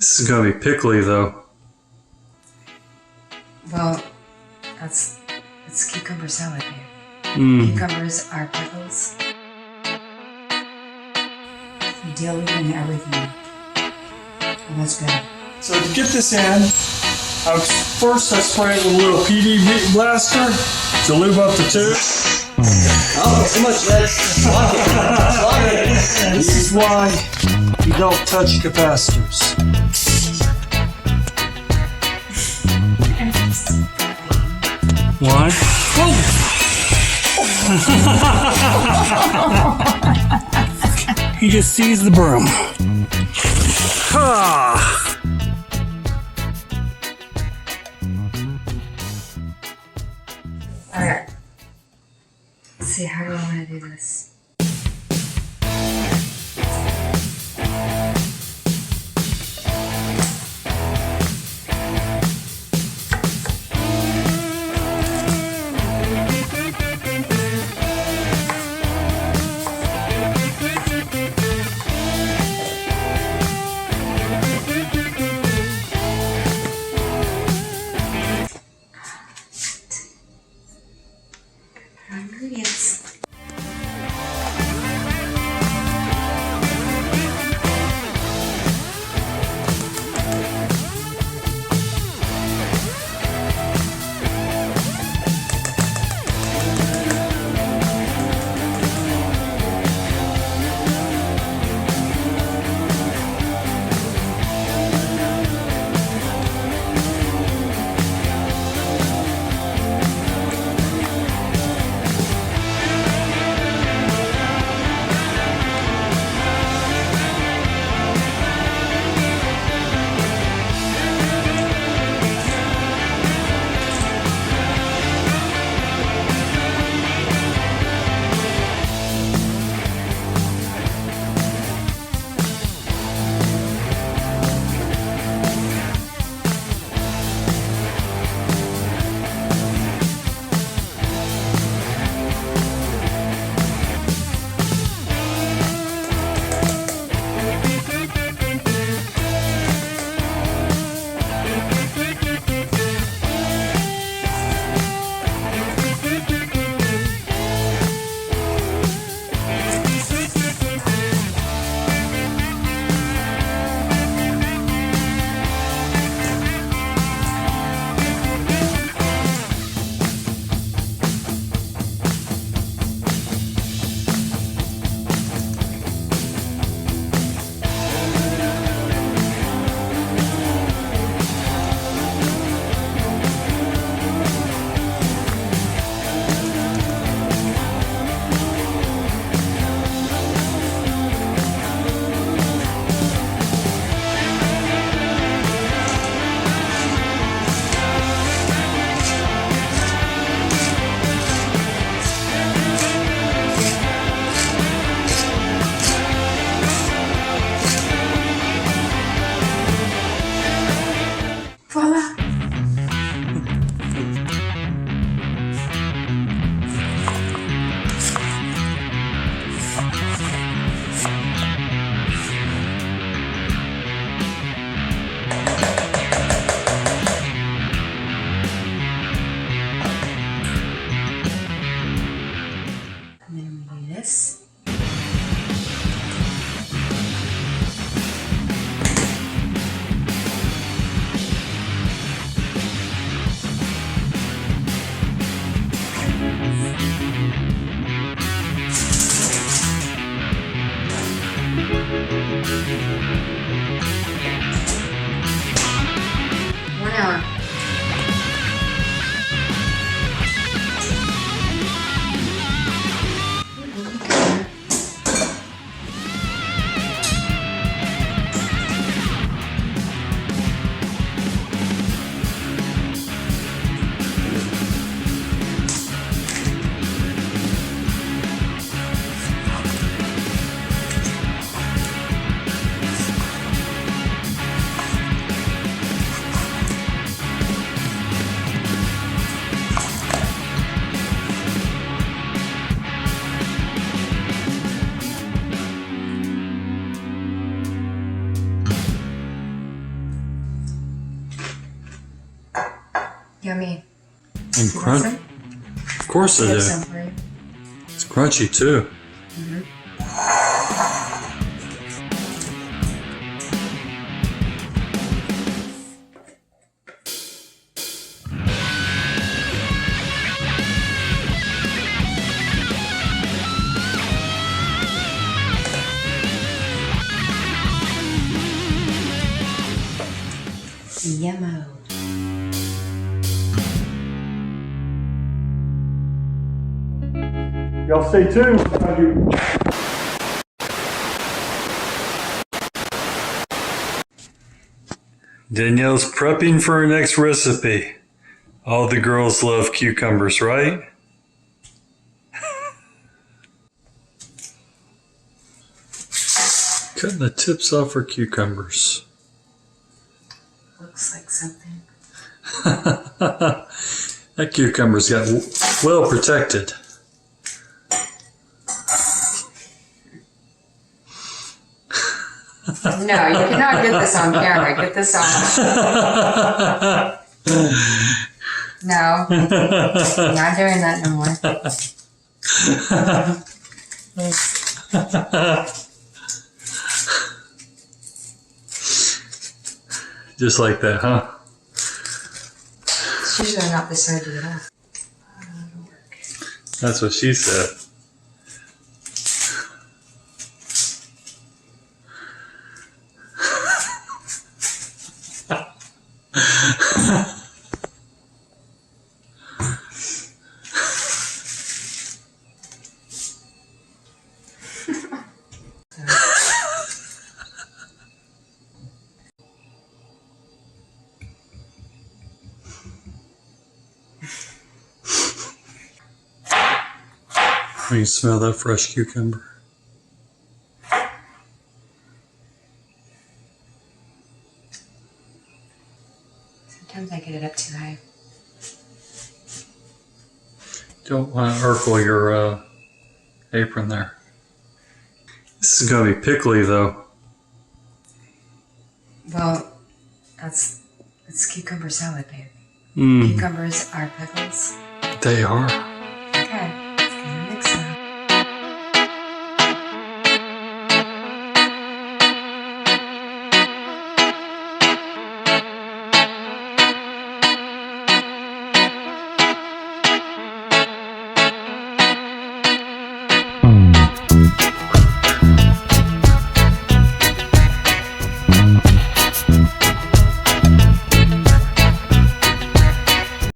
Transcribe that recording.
This is gonna be pickly though. Well, it's cucumber salad, babe. Cucumbers are pickles. Dill and everything. Oh, that's good. So to get this in, first I spray it with a little PD blaster to lube up the tube. Oh, too much lead. This is why you don't touch capacitors. Why? He just sees the broom. Alright. Let's see, how do I want to do this? Ingredients. Yummy. And You want crunch. some? Of course I I have do. some for you. It's crunchy too. Yummo. Y'all stay tuned. Danielle's prepping for her next recipe. All the girls love cucumbers, right? Cutting the tips off her cucumbers. Looks like something. That cucumber's got well protected. No, you cannot get this on camera. Get this off. No. Not doing that no more. Just like that, huh? It's usually not this hard to get off. That'll work. That's what she said. You can smell that fresh cucumber. Sometimes I get it up too high. Don't want to urkel your apron there. This is going to be pickly though. Well, it's cucumber salad, babe. Mm, Cucumbers are pickles. they are.